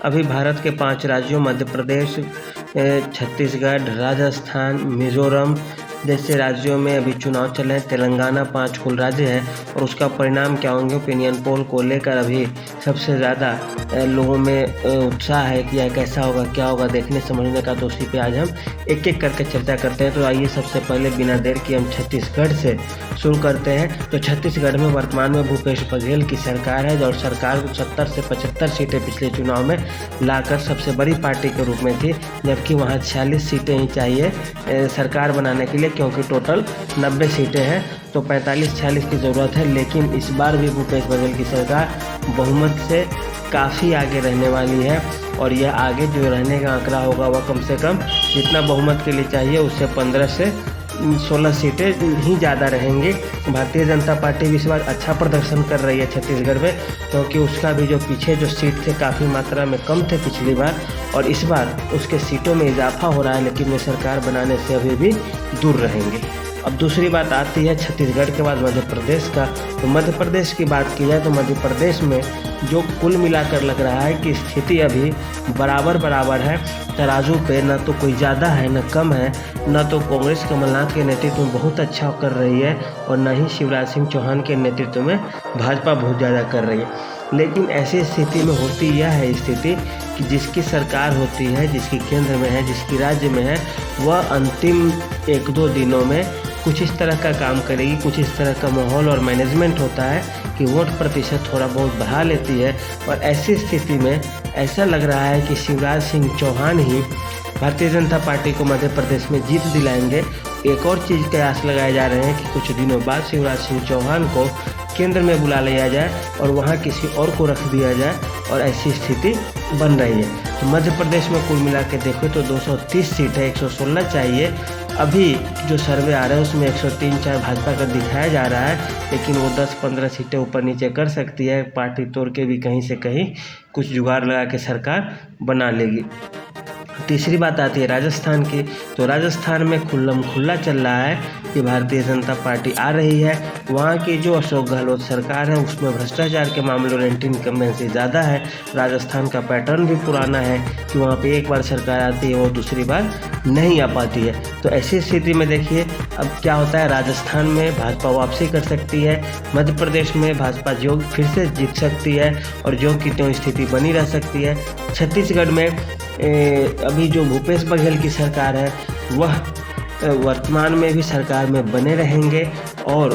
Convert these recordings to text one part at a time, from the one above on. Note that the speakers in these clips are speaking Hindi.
अभी भारत के 5 राज्यों मध्य प्रदेश, छत्तीसगढ़, राजस्थान, मिज़ोरम जैसे राज्यों में अभी चुनाव चल रहे हैं। तेलंगाना 5 कुल राज्य है और उसका परिणाम क्या होंगे, ओपिनियन पोल को लेकर अभी सबसे ज़्यादा लोगों में उत्साह है कि यह कैसा होगा, क्या होगा, देखने समझने का। तो उसी पे आज हम एक एक करके चर्चा करते हैं। तो आइए सबसे पहले बिना देर किए हम छत्तीसगढ़ से शुरू करते हैं। तो छत्तीसगढ़ में वर्तमान में भूपेश बघेल की सरकार है और सरकार को 70 से 75 सीटें पिछले चुनाव में लाकर सबसे बड़ी पार्टी के रूप में थी, जबकि वहाँ 46 सीटें ही चाहिए सरकार बनाने के लिए, क्योंकि टोटल 90 सीटें हैं। तो 45-46 की ज़रूरत है। लेकिन इस बार भी भूपेश बघेल की सरकार बहुमत से काफ़ी आगे रहने वाली है और यह आगे जो रहने का आंकड़ा होगा वह कम से कम जितना बहुमत के लिए चाहिए उससे 15 से 16 सीटें ही ज़्यादा रहेंगी। भारतीय जनता पार्टी भी इस बार अच्छा प्रदर्शन कर रही है छत्तीसगढ़ में, क्योंकि उसका भी जो पीछे जो सीट थे काफ़ी मात्रा में कम थे पिछली बार, और इस बार उसके सीटों में इजाफा हो रहा है, लेकिन वे सरकार बनाने से अभी भी दूर रहेंगे। अब दूसरी बात आती है छत्तीसगढ़ के बाद मध्य प्रदेश का। तो मध्य प्रदेश की बात की जाए तो मध्य प्रदेश में जो कुल मिलाकर लग रहा है कि स्थिति अभी बराबर है। तराजू पे न तो कोई ज़्यादा है न कम है, न तो कांग्रेस कमलनाथ के नेतृत्व में बहुत अच्छा कर रही है और न ही शिवराज सिंह चौहान के नेतृत्व में भाजपा बहुत ज़्यादा कर रही है। लेकिन ऐसी स्थिति में होती यह है स्थिति कि जिसकी सरकार होती है, जिसकी केंद्र में है, जिसकी राज्य में है, वह अंतिम 1-2 दिनों में कुछ इस तरह का काम करेगी, कुछ इस तरह का माहौल और मैनेजमेंट होता है कि वोट प्रतिशत थोड़ा बहुत बढ़ा लेती है। और ऐसी स्थिति में ऐसा लग रहा है कि शिवराज सिंह चौहान ही भारतीय जनता पार्टी को मध्य प्रदेश में जीत दिलाएंगे। एक और चीज़ के आस लगाए जा रहे हैं कि कुछ दिनों बाद शिवराज सिंह चौहान को केंद्र में बुला लिया जाए और वहाँ किसी और को रख दिया जाए, और ऐसी स्थिति बन रही है। तो मध्य प्रदेश में कुल मिला के देखो तो 230 सीट है, 116 चाहिए। अभी जो सर्वे आ रहा है उसमें 103-4 भाजपा का दिखाया जा रहा है, लेकिन वो 10-15 सीटें ऊपर नीचे कर सकती है। पार्टी तोड़ के भी कहीं से कहीं कुछ जुगाड़ लगा के सरकार बना लेगी। तीसरी बात आती है राजस्थान की। तो राजस्थान में खुल्ला चल रहा है कि भारतीय जनता पार्टी आ रही है। वहाँ की जो अशोक गहलोत सरकार है उसमें भ्रष्टाचार के मामलों में एंटी इनकम्बेंसी ज़्यादा है। राजस्थान का पैटर्न भी पुराना है कि वहाँ पे एक बार सरकार आती है वो दूसरी बार नहीं आ पाती है। तो ऐसी स्थिति में देखिए अब क्या होता है, राजस्थान में भाजपा वापसी कर सकती है, मध्य प्रदेश में भाजपा जो फिर से जीत सकती है और जो की त्यों स्थिति बनी रह सकती है। छत्तीसगढ़ में अभी जो भूपेश बघेल की सरकार है वह वर्तमान में भी सरकार में बने रहेंगे, और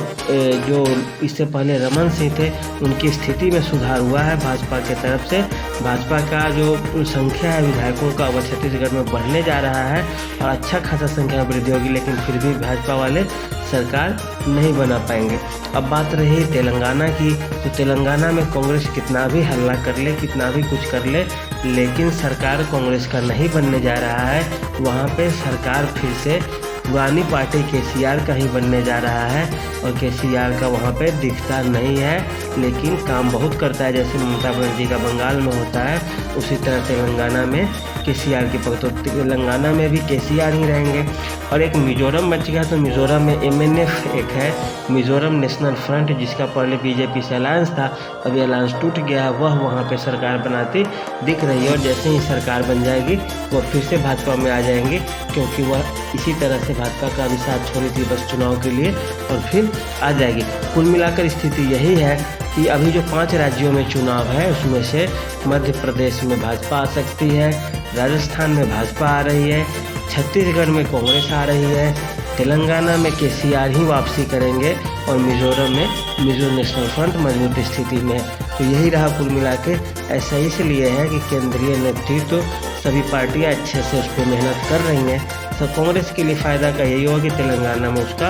जो इससे पहले रमन सिंह थे उनकी स्थिति में सुधार हुआ है भाजपा के तरफ से। भाजपा का जो संख्या है विधायकों का वह छत्तीसगढ़ में बढ़ने जा रहा है और अच्छा खासा संख्या में वृद्धि होगी, लेकिन फिर भी भाजपा वाले सरकार नहीं बना पाएंगे। अब बात रही तेलंगाना की। तो तेलंगाना में कांग्रेस कितना भी हल्ला कर ले, कितना भी कुछ कर ले, लेकिन सरकार कांग्रेस का नहीं बनने जा रहा है। वहाँ पे सरकार फिर से पुरानी पार्टी केसीआर का ही बनने जा रहा है, और केसीआर का वहाँ पे दिखता नहीं है, लेकिन काम बहुत करता है। जैसे ममता बनर्जी का बंगाल में होता है उसी तरह तेलंगाना में केसीआर की पकड़। तो तेलंगाना में भी केसीआर ही रहेंगे। और एक मिजोरम बच गया। तो मिजोरम में एमएनएफ एक है, मिजोरम नेशनल फ्रंट, जिसका पहले बीजेपी से अलायंस था, अभी अलायंस टूट गया है, वह वहाँ पे सरकार बनाती दिख रही है। और जैसे ही सरकार बन जाएगी वह फिर से भाजपा में आ जाएंगे, क्योंकि वह इसी तरह से भाजपा का भी साथ छोड़ी थी बस चुनाव के लिए, और फिर आ जाएगी। कुल मिलाकर स्थिति यही है कि अभी जो 5 राज्यों में चुनाव है उसमें से मध्य प्रदेश में भाजपा आ सकती है, राजस्थान में भाजपा आ रही है, छत्तीसगढ़ में कांग्रेस आ रही है, तेलंगाना में केसीआर ही वापसी करेंगे, और मिजोरम में मिजो नेशनल फ्रंट मजबूत स्थिति में। तो यही रहा कुल मिला के। ऐसा इसलिए है कि केंद्रीय नेतृत्व सभी पार्टियां अच्छे से उस पर मेहनत कर रही हैं। तो कांग्रेस के लिए फ़ायदा का यही होगा कि तेलंगाना में उसका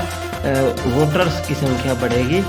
वोटर्स की संख्या बढ़ेगी,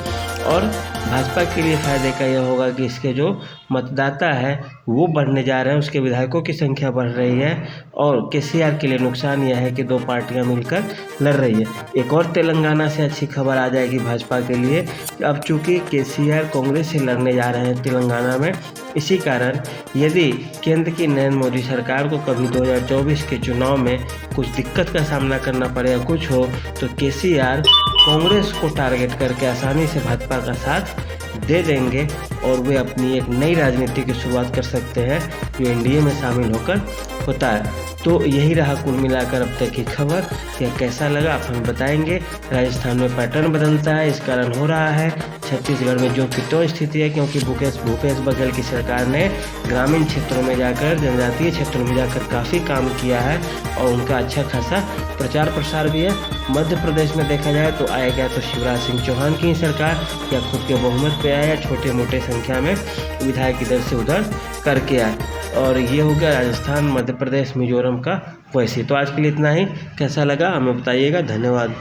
और भाजपा के लिए फ़ायदे का यह होगा कि इसके जो मतदाता है वो बढ़ने जा रहे हैं, उसके विधायकों की संख्या बढ़ रही है। और केसीआर के लिए नुकसान यह है कि 2 पार्टियां मिलकर लड़ रही है। एक और तेलंगाना से अच्छी खबर आ जाएगी भाजपा के लिए। अब चूँकि केसीआर कांग्रेस से लड़ने जा रहे हैं तेलंगाना में, इसी कारण यदि केंद्र की नरेंद्र मोदी सरकार को कभी 2024 के चुनाव में कुछ दिक्कत का सामना करना पड़े या कुछ हो, तो केसीआर कांग्रेस को टारगेट करके आसानी से भाजपा का साथ दे देंगे और वे अपनी एक नई राजनीति की शुरुआत कर सकते हैं जो एनडीए में शामिल होकर होता है। तो यही रहा कुल मिलाकर अब तक की खबर। यह कैसा लगा आप हमें बताएंगे। राजस्थान में पैटर्न बदलता है, इस कारण हो रहा है। छत्तीसगढ़ में जो कि तो स्थिति है क्योंकि भूपेश बघेल की सरकार ने ग्रामीण क्षेत्रों में जाकर, जनजातीय क्षेत्रों में जाकर काफ़ी काम किया है और उनका अच्छा खासा प्रचार प्रसार भी है। मध्य प्रदेश में देखा जाए तो आएगा तो शिवराज सिंह चौहान की सरकार, या खुद के बहुमत पे आया, छोटे मोटे संख्या में विधायक इधर से उधर करके आए। और ये हो गया राजस्थान, मध्य प्रदेश, मिजोरम का वैसे। तो आज के लिए इतना ही। कैसा लगा हमें बताइएगा। धन्यवाद।